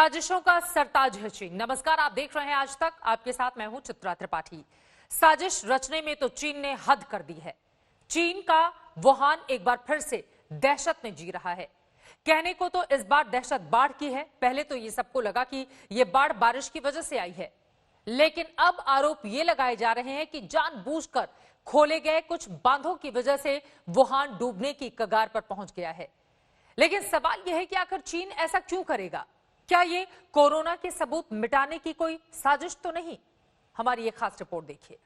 साजिशों का सरताज है चीन। नमस्कार, आप देख रहे हैं आज तक। आपके साथ मैं हूं चित्रा त्रिपाठी। साजिश रचने में तो चीन ने हद कर दी है। चीन का वुहान एक बार फिर से दहशत में जी रहा है। कहने को तो इस बार दहशत बाढ़ की है। पहले तो ये सबको लगा कि ये बाढ़ बारिश की वजह से आई है, लेकिन अब आरोप ये लगाए जा रहे हैं कि जानबूझकर खोले गए कुछ बांधों की वजह से वुहान डूबने की कगार पर पहुंच गया है। लेकिन सवाल यह है कि आखिर चीन ऐसा क्यों करेगा? क्या ये कोरोना के सबूत मिटाने की कोई साजिश तो नहीं? हमारी ये खास रिपोर्ट देखिए।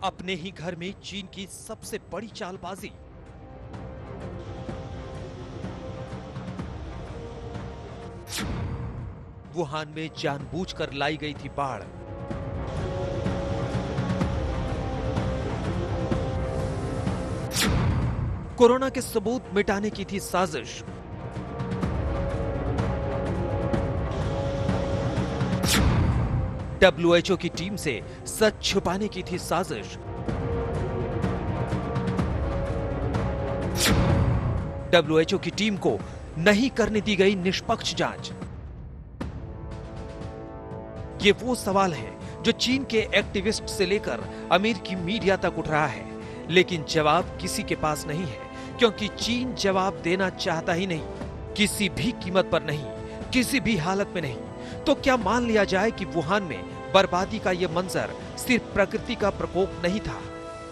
अपने ही घर में चीन की सबसे बड़ी चालबाजी। वुहान में जानबूझकर लाई गई थी बाढ़। कोरोना के सबूत मिटाने की थी साजिश। डब्ल्यूएचओ की टीम से सच छुपाने की थी साजिश। डब्ल्यूएचओ की टीम को नहीं करने दी गई निष्पक्ष जांच। ये वो सवाल है जो चीन के एक्टिविस्ट से लेकर अमेरिकी मीडिया तक उठ रहा है, लेकिन जवाब किसी के पास नहीं है, क्योंकि चीन जवाब देना चाहता ही नहीं, किसी भी कीमत पर नहीं, किसी भी हालत में नहीं। तो क्या मान लिया जाए कि वुहान में बर्बादी का यह मंजर सिर्फ प्रकृति का प्रकोप नहीं था?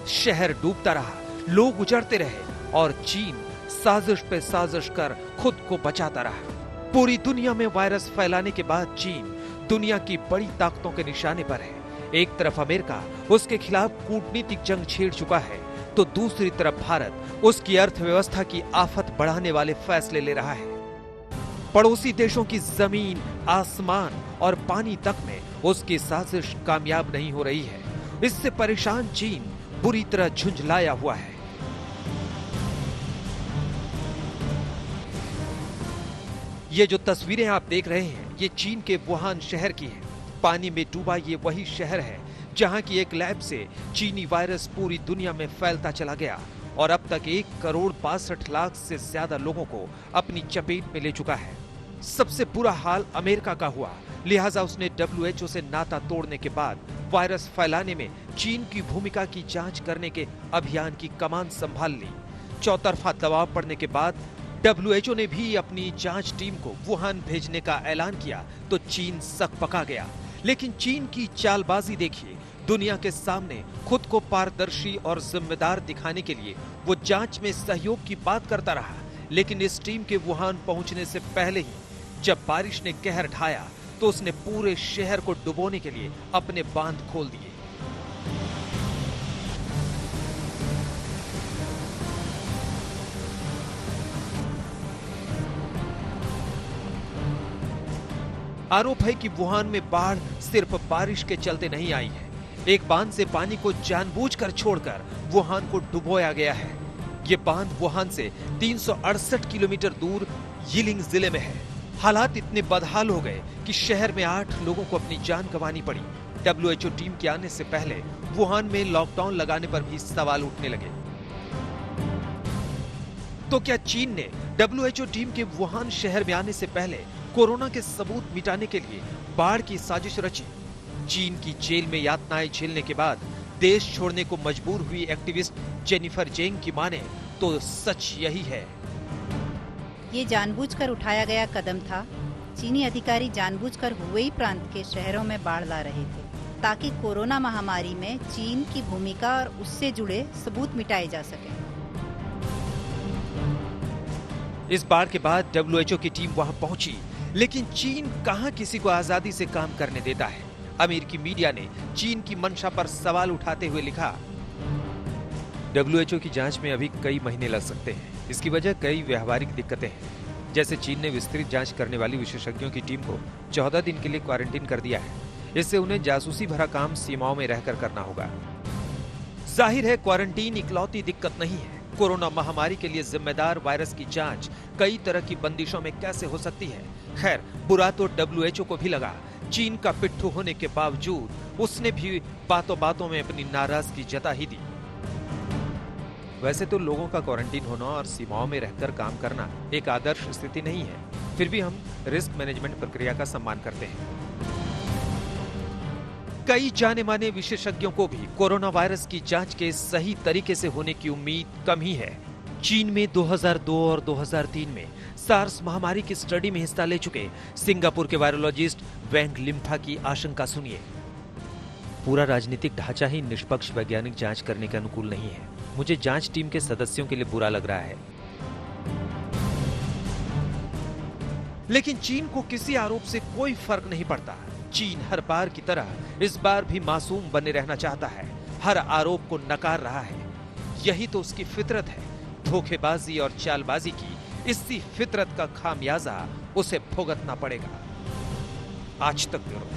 शहर डूबता रहा, लोग उजड़ते रहे और चीन साजिश पे साजिश कर खुद को बचाता रहा। पूरी दुनिया में वायरस फैलाने के बाद चीन दुनिया की बड़ी ताकतों के निशाने पर है। एक तरफ अमेरिका उसके खिलाफ कूटनीतिक जंग छेड़ चुका है, तो दूसरी तरफ भारत उसकी अर्थव्यवस्था की आफत बढ़ाने वाले फैसले ले रहा है। पड़ोसी देशों की जमीन, आसमान और पानी तक में उसकी साजिश कामयाब नहीं हो रही है। इससे परेशान चीन बुरी तरह झुंझलाया हुआ है। ये जो तस्वीरें आप देख रहे हैं, ये चीन के वुहान शहर की हैं। पानी में डूबा ये वही शहर है जहां की एक लैब से चीनी वायरस पूरी दुनिया में फैलता चला गया और अब तक 1,62,00,000 से ज्यादा लोगों को अपनी चपेट में ले चुका है। सबसे बुरा हाल अमेरिका का हुआ, लिहाजा उसने डब्ल्यूएचओ से नाता तोड़ने के बाद वायरस फैलाने में चीन की भूमिका की जांच करने के अभियान की कमान संभाल ली। चौतरफा दबाव पड़ने के बाद डब्ल्यूएचओ ने भी अपनी जांच टीम को वुहान भेजने का ऐलान किया, तो चीन सकपका गया। लेकिन चीन की चालबाजी देखिए। दुनिया के सामने खुद को पारदर्शी और जिम्मेदार दिखाने के लिए वो जांच में सहयोग की बात करता रहा, लेकिन इस टीम के वुहान पहुंचने से पहले ही जब बारिश ने कहर ढाया तो उसने पूरे शहर को डुबोने के लिए अपने बांध खोल दिए। आरोप है कि वुहान में बाढ़ सिर्फ बारिश के चलते नहीं आई है। एक बांध से पानी को जानबूझकर छोड़कर वुहान को डुबोया गया है। ये बांध वुहान से 368 किलोमीटर दूर यिलिंग जिले में है। हालात इतने बदहाल हो गए कि शहर में 8 लोगों को अपनी जान गंवानी पड़ी। डब्ल्यूएचओ टीम के आने से पहले वुहान में लॉकडाउन लगाने पर भी सवाल उठने लगे। तो क्या चीन ने डब्ल्यूएचओ टीम के वुहान शहर में आने से पहले कोरोना के सबूत मिटाने के लिए बाढ़ की साजिश रची? चीन की जेल में यातनाएं झेलने के बाद देश छोड़ने को मजबूर हुई एक्टिविस्ट जेनिफर जेंग की माने तो सच यही है। ये जानबूझकर उठाया गया कदम था। चीनी अधिकारी जानबूझकर हुबेई प्रांत के शहरों में बाढ़ ला रहे थे, ताकि कोरोना महामारी में चीन की भूमिका और उससे जुड़े सबूत मिटाए जा सके। इस बाढ़ के बाद डब्ल्यूएचओ की टीम वहां पहुंची, लेकिन चीन कहां किसी को आजादी से काम करने देता है। अमेरिकी मीडिया ने चीन की मंशा पर सवाल उठाते हुए लिखा, डब्ल्यूएचओ की जांच में अभी कई महीने लग सकते हैं। इसकी वजह कई व्यवहारिक दिक्कतें हैं, जैसे चीन ने विस्तृत जांच करने वाली विशेषज्ञों की टीम को 14 दिन के लिए क्वारंटीन कर दिया है। इससे उन्हें जासूसी भरा काम सीमाओं में रहकर करना होगा। जाहिर है क्वारंटीन इकलौती दिक्कत नहीं है। कोरोना महामारी के लिए जिम्मेदार वायरस की जांच कई तरह की बंदिशों में कैसे हो सकती है। खैर, बुरा तो WHO को भी लगा। चीन का पिट्ठू होने के बावजूद उसने भी बातों बातों में अपनी नाराजगी जता ही दी। वैसे तो लोगों का क्वारंटीन होना और सीमाओं में रहकर काम करना एक आदर्श स्थिति नहीं है, फिर भी हम रिस्क मैनेजमेंट प्रक्रिया का सम्मान करते हैं। कई जाने माने विशेषज्ञों को भी कोरोना वायरस की जांच के सही तरीके से होने की उम्मीद कम ही है। चीन में 2002 और 2003 में सार्स महामारी की स्टडी में हिस्सा ले चुके सिंगापुर के वायरोलॉजिस्ट वेंग लिम्फा की आशंका सुनिए। पूरा राजनीतिक ढांचा ही निष्पक्ष वैज्ञानिक जांच करने के अनुकूल नहीं है। मुझे जांच टीम के सदस्यों के लिए बुरा लग रहा है। लेकिन चीन को किसी आरोप से कोई फर्क नहीं पड़ता। चीन हर बार की तरह इस बार भी मासूम बने रहना चाहता है, हर आरोप को नकार रहा है। यही तो उसकी फितरत है। धोखेबाजी और चालबाजी की इसी फितरत का खामियाजा उसे भुगतना पड़ेगा। आज तक ब्यूरो।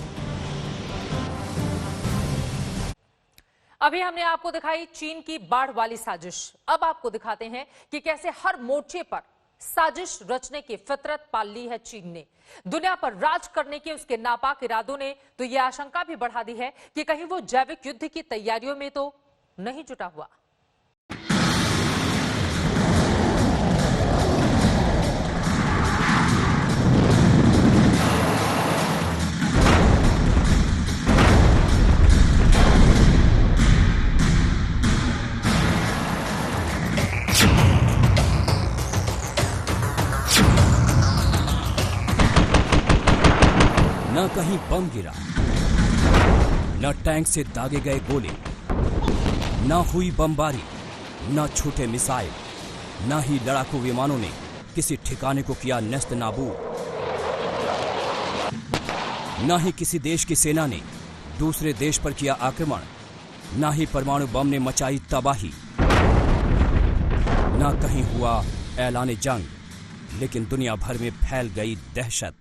अभी हमने आपको दिखाई चीन की बाढ़ वाली साजिश। अब आपको दिखाते हैं कि कैसे हर मोर्चे पर साजिश रचने की फितरत पाल ली है चीन ने। दुनिया पर राज करने के उसके नापाक इरादों ने तो यह आशंका भी बढ़ा दी है कि कहीं वो जैविक युद्ध की तैयारियों में तो नहीं जुटा हुआ। न कहीं बम गिरा, न टैंक से दागे गए गोले, न हुई बमबारी, न छूटे मिसाइल, न ही लड़ाकू विमानों ने किसी ठिकाने को किया नेस्त नाबूद, न ही किसी देश की सेना ने दूसरे देश पर किया आक्रमण, न ही परमाणु बम ने मचाई तबाही, न कहीं हुआ ऐलान जंग, लेकिन दुनिया भर में फैल गई दहशत।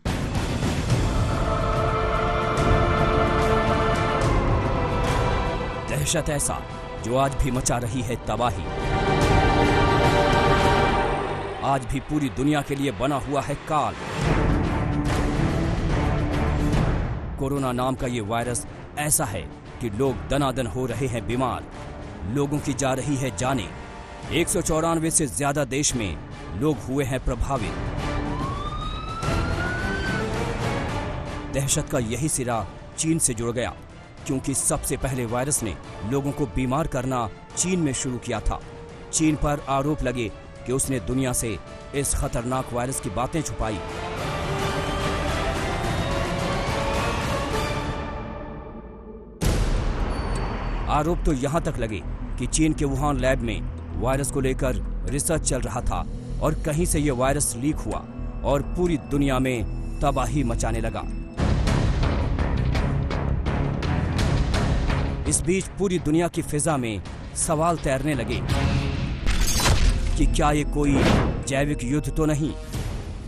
दहशत ऐसा जो आज भी मचा रही है तबाही, आज भी पूरी दुनिया के लिए बना हुआ है काल। कोरोना नाम का ये वायरस ऐसा है कि लोग दनादन हो रहे हैं बीमार, लोगों की जा रही है जानें। 194 से ज्यादा देश में लोग हुए हैं प्रभावित। दहशत का यही सिरा चीन से जुड़ गया, क्योंकि सबसे पहले वायरस ने लोगों को बीमार करना चीन में शुरू किया था। चीन पर आरोप लगे कि उसने दुनिया से इस खतरनाक वायरस की बातें छुपाई। आरोप तो यहां तक लगे कि चीन के वुहान लैब में वायरस को लेकर रिसर्च चल रहा था और कहीं से यह वायरस लीक हुआ और पूरी दुनिया में तबाही मचाने लगा। इस बीच पूरी दुनिया की फिजा में सवाल तैरने लगे कि क्या ये कोई जैविक युद्ध तो नहीं,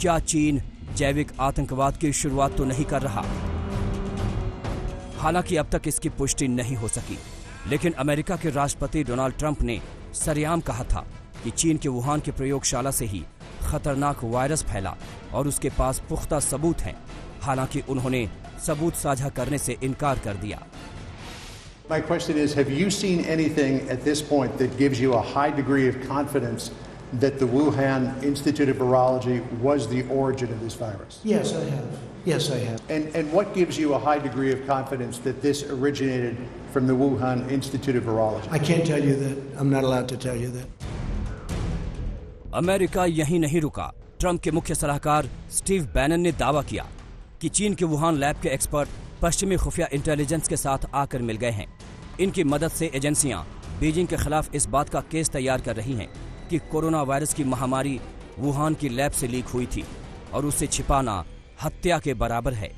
क्या चीन जैविक आतंकवाद की शुरुआत तो नहीं कर रहा। हालांकि अब तक इसकी पुष्टि नहीं हो सकी, लेकिन अमेरिका के राष्ट्रपति डोनाल्ड ट्रंप ने सरेआम कहा था कि चीन के वुहान की प्रयोगशाला से ही खतरनाक वायरस फैला और उसके पास पुख्ता सबूत हैं। हालांकि उन्होंने सबूत साझा करने से इनकार कर दिया। My question is, have you seen anything at this point that gives you a high degree of confidence that the Wuhan Institute of Virology was the origin of this virus? Yes, I have. Yes, I have. And what gives you a high degree of confidence that this originated from the Wuhan Institute of Virology? I can't tell you that. I'm not allowed to tell you that. America यहीं नहीं रुका। Trump के मुख्य सलाहकार Steve Bannon ने दावा किया कि चीन के वुहान लैब के एक्सपर्ट पश्चिमी खुफिया इंटेलिजेंस के साथ आकर मिल गए हैं। इनकी मदद से एजेंसियां बीजिंग के खिलाफ इस बात का केस तैयार कर रही हैं कि कोरोना वायरस की महामारी वुहान की लैब से लीक हुई थी और उसे छिपाना हत्या के बराबर है।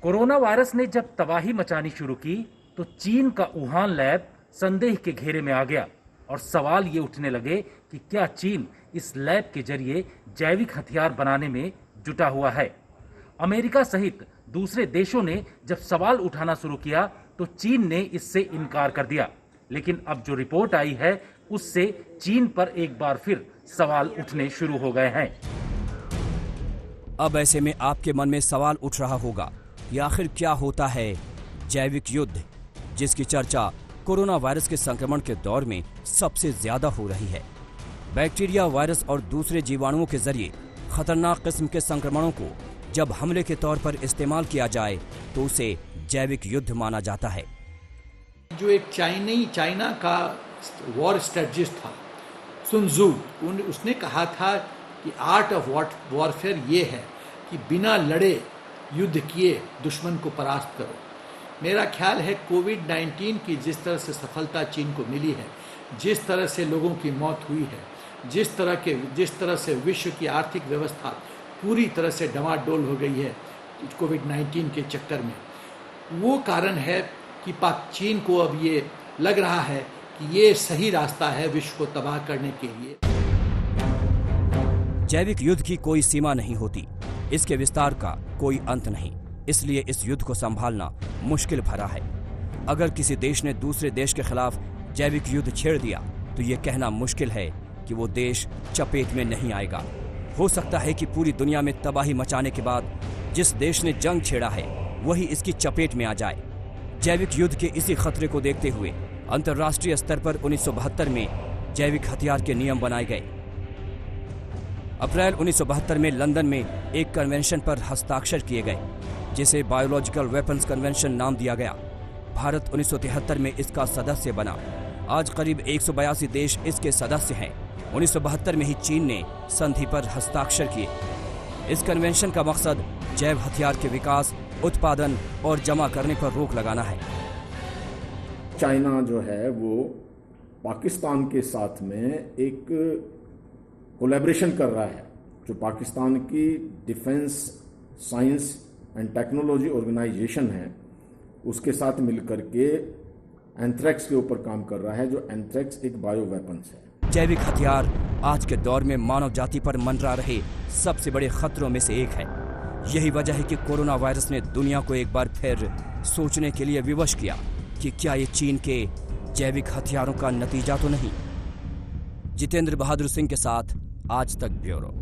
कोरोना वायरस ने जब तबाही मचानी शुरू की तो चीन का वुहान लैब संदेह के घेरे में आ गया और सवाल ये उठने लगे कि क्या चीन इस लैब के जरिए जैविक हथियार बनाने में जुटा हुआ है। अमेरिका सहित दूसरे देशों ने जब सवाल उठाना शुरू किया तो चीन ने इससे इनकार कर दिया। लेकिन अब जो रिपोर्ट आई है उससे चीन पर एक बार फिर सवाल उठने शुरू हो गए हैं। अब ऐसे में आपके मन में सवाल उठ रहा होगा कि आखिर क्या होता है जैविक युद्ध, जिसकी चर्चा कोरोना वायरस के संक्रमण के दौर में सबसे ज्यादा हो रही है। बैक्टीरिया, वायरस और दूसरे जीवाणुओं के जरिए खतरनाक किस्म के संक्रमणों को जब हमले के तौर पर इस्तेमाल किया जाए तो उसे जैविक युद्ध माना जाता है। जो एक चाइना का वॉर स्ट्रेटजिस्ट था सुन त्सू, उसने कहा था कि आर्ट ऑफ वॉरफेयर ये है कि बिना लड़े युद्ध किए दुश्मन को परास्त करो। मेरा ख्याल है कोविड-19 की जिस तरह से सफलता चीन को मिली है, जिस तरह से लोगों की मौत हुई है, जिस तरह से विश्व की आर्थिक व्यवस्था पूरी तरह से डमाडोल हो गई है कोविड-19 के चक्कर में, वो कारण है कि चीन को अब ये लग रहा है कि ये सही रास्ता है विश्व को तबाह करने के लिए। जैविक युद्ध की कोई सीमा नहीं होती, इसके विस्तार का कोई अंत नहीं, इसलिए इस युद्ध को संभालना मुश्किल भरा है। अगर किसी देश ने दूसरे देश के खिलाफ जैविक युद्ध छेड़ दिया तो ये कहना मुश्किल है कि वो देश चपेट में नहीं आएगा। हो सकता है कि पूरी दुनिया में तबाही मचाने के बाद जिस देश ने जंग छेड़ा है वही इसकी चपेट में आ जाए। जैविक युद्ध के इसी खतरे को देखते हुए अंतर्राष्ट्रीय स्तर पर 1972 में जैविक हथियार के नियम बनाए गए। अप्रैल 1972 में लंदन में एक कन्वेंशन पर हस्ताक्षर किए गए जिसे बायोलॉजिकल वेपन्स कन्वेंशन नाम दिया गया। भारत 1973 में इसका सदस्य बना। आज करीब 182 देश इसके सदस्य हैं। 1972 में ही चीन ने संधि पर हस्ताक्षर किए। इस कन्वेंशन का मकसद जैव हथियार के विकास, उत्पादन और जमा करने पर रोक लगाना है। चाइना जो है वो पाकिस्तान के साथ में एक कोलैबोरेशन कर रहा है, जो पाकिस्तान की defence science and technology organisation है, उसके साथ मिलकर के एंथ्रेक्स के ऊपर काम कर रहा है, जो एंथ्रेक्स एक बायो वेपन्स है। जैविक हथियार आज के दौर में मानव जाति पर मंडरा रहे सबसे बड़े खतरों में से एक है। यही वजह है कि कोरोना वायरस ने दुनिया को एक बार फिर सोचने के लिए विवश किया कि क्या ये चीन के जैविक हथियारों का नतीजा तो नहीं। जितेंद्र बहादुर सिंह के साथ आज तक ब्यूरो।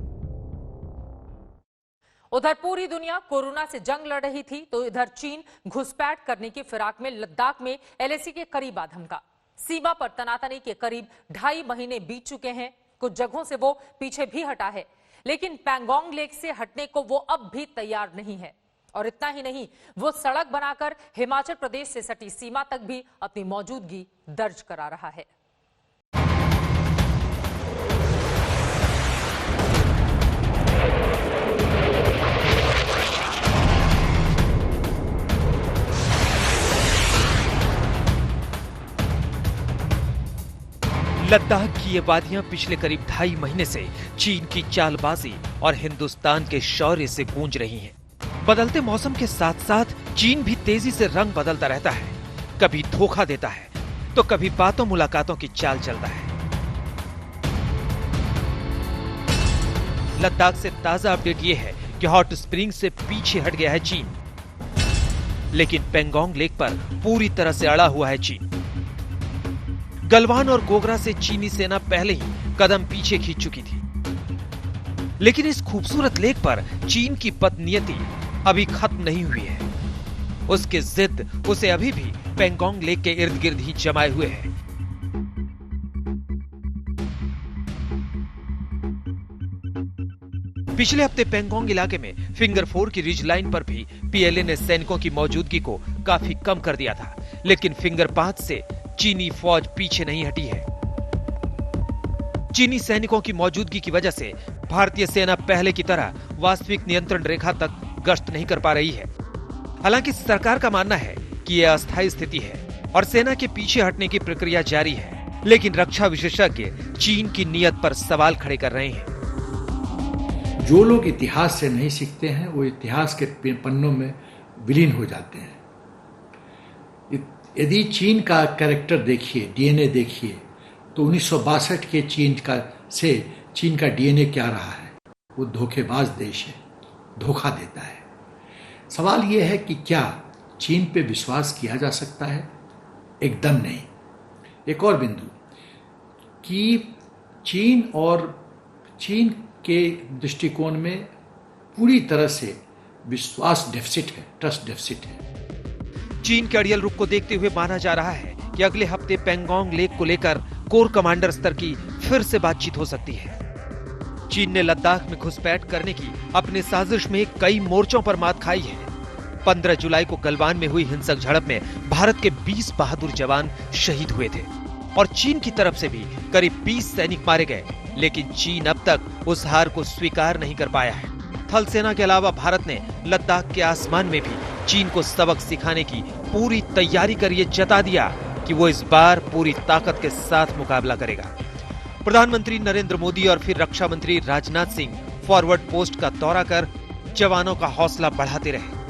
उधर पूरी दुनिया कोरोना से जंग लड़ रही थी तो इधर चीन घुसपैठ करने की फिराक में लद्दाख में एलएसी के करीब आ धमका। सीमा पर तनातनी के करीब 2.5 महीने बीत चुके हैं। कुछ जगहों से वो पीछे भी हटा है, लेकिन पैंगोंग लेक से हटने को वो अब भी तैयार नहीं है। और इतना ही नहीं, वो सड़क बनाकर हिमाचल प्रदेश से सटी सीमा तक भी अपनी मौजूदगी दर्ज करा रहा है। लद्दाख की ये वादियां पिछले करीब 2.5 महीने से चीन की चालबाजी और हिंदुस्तान के शौर्य से गूंज रही हैं। बदलते मौसम के साथ साथ चीन भी तेजी से रंग बदलता रहता है। कभी धोखा देता है तो कभी बातों मुलाकातों की चाल चलता है। लद्दाख से ताजा अपडेट ये है कि हॉट स्प्रिंग से पीछे हट गया है चीन, लेकिन पेंगोंग लेक पर पूरी तरह से अड़ा हुआ है चीन। गलवान और गोगरा से चीनी सेना पहले ही कदम पीछे खींच चुकी थी, लेकिन इस खूबसूरत लेक पर चीन की बदनीयती अभी खत्म नहीं हुई है। उसकी जिद उसे अभी भी पेंगोंग लेक के इर्द गिर्द ही जमाए हुए है। पिछले हफ्ते पेंगोंग इलाके में फिंगर 4 की रिज लाइन पर भी पीएलए ने सैनिकों की मौजूदगी को काफी कम कर दिया था, लेकिन फिंगर 5 से चीनी फौज पीछे नहीं हटी है। चीनी सैनिकों की मौजूदगी की वजह से भारतीय सेना पहले की तरह वास्तविक नियंत्रण रेखा तक गश्त नहीं कर पा रही है। हालांकि सरकार का मानना है कि यह अस्थायी स्थिति है और सेना के पीछे हटने की प्रक्रिया जारी है, लेकिन रक्षा विशेषज्ञ चीन की नीयत पर सवाल खड़े कर रहे हैं। जो लोग इतिहास से नहीं सीखते हैं वो इतिहास के पन्नों में विलीन हो जाते हैं। यदि चीन का कैरेक्टर देखिए, डीएनए देखिए, तो 1962 के चीन का डीएनए क्या रहा है? वो धोखेबाज देश है, धोखा देता है। सवाल ये है कि क्या चीन पे विश्वास किया जा सकता है? एकदम नहीं। एक और बिंदु कि चीन के दृष्टिकोण में पूरी तरह से विश्वास डेफिसिट है, ट्रस्ट डेफिसिट है। चीन के अड़ियल रुख को देखते हुए माना जा रहा है कि अगले हफ्ते पेंगोंग लेक को लेकर कोर कमांडर स्तर की फिर से बातचीत हो सकती है। चीन ने लद्दाख में घुसपैठ करने की अपने साजिश में कई मोर्चों पर मात खाई है। 15 जुलाई को गलवान में हुई हिंसक झड़प में भारत के 20 बहादुर जवान शहीद हुए थे और चीन की तरफ से भी करीब 20 सैनिक मारे गए, लेकिन चीन अब तक उस हार को स्वीकार नहीं कर पाया है। थल सेना के अलावा भारत ने लद्दाख के आसमान में भी चीन को सबक सिखाने की पूरी तैयारी कर ये जता दिया कि वो इस बार पूरी ताकत के साथ मुकाबला करेगा। प्रधानमंत्री नरेंद्र मोदी और फिर रक्षा मंत्री राजनाथ सिंह फॉरवर्ड पोस्ट का दौरा कर जवानों का हौसला बढ़ाते रहे।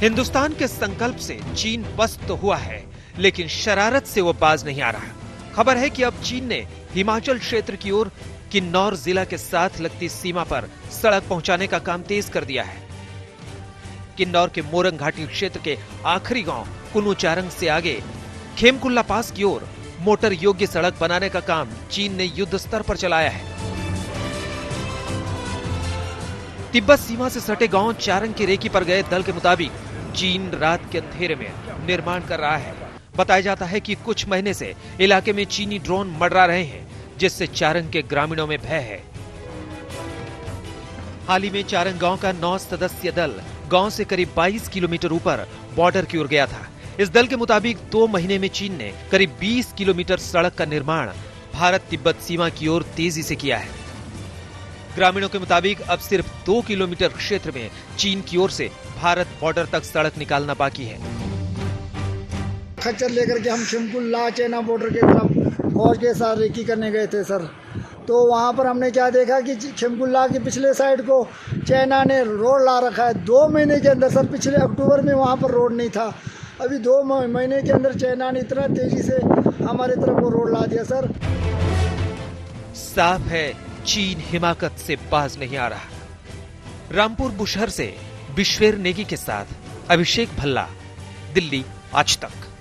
हिंदुस्तान के संकल्प से चीन पस्त तो हुआ है, लेकिन शरारत से वो बाज नहीं आ रहा। खबर है कि अब चीन ने हिमाचल क्षेत्र की ओर किन्नौर जिला के साथ लगती सीमा पर सड़क पहुंचाने का काम तेज कर दिया है। किन्नौर के मोरंग घाटी क्षेत्र के आखिरी गांव कुनुचारंग से आगे खेमकुल्ला पास की ओर मोटर योग्य सड़क बनाने का काम चीन ने युद्ध स्तर पर चलाया है। तिब्बत सीमा से सटे गांव चारंग की रेकी पर गए दल के मुताबिक चीन रात के अंधेरे में निर्माण कर रहा है। बताया जाता है कि कुछ महीने से इलाके में चीनी ड्रोन मंडरा रहे हैं, जिससे चारंग के ग्रामीणों में भय है। हाल ही में चारंग गांव का 9 सदस्यीय दल गांव से करीब 22 किलोमीटर ऊपर बॉर्डर की ओर गया था। इस दल के मुताबिक 2 महीने में चीन ने करीब 20 किलोमीटर सड़क का निर्माण भारत तिब्बत सीमा की ओर तेजी से किया है। ग्रामीणों के मुताबिक अब सिर्फ 2 किलोमीटर क्षेत्र में चीन की ओर से भारत बॉर्डर तक सड़क निकालना बाकी है। खच्चर लेकर के हम खेमकुल्ला चाइना बॉर्डर के तरफ फौज के साथ रेकी करने गए थे सर। तो वहाँ पर हमने क्या देखा कि खेमकुल्ला के पिछले साइड को चाइना ने रोड ला रखा है 2 महीने के अंदर सर। पिछले अक्टूबर में वहाँ पर रोड नहीं था, अभी 2 महीने के अंदर चाइना ने इतना तेजी से हमारे तरफ वो रोड ला दिया सर। साफ है चीन हिमाकत से बाज नहीं आ रहा। रामपुर बुशहर से विश्वेर नेगी के साथ अभिषेक भल्ला, दिल्ली आज तक।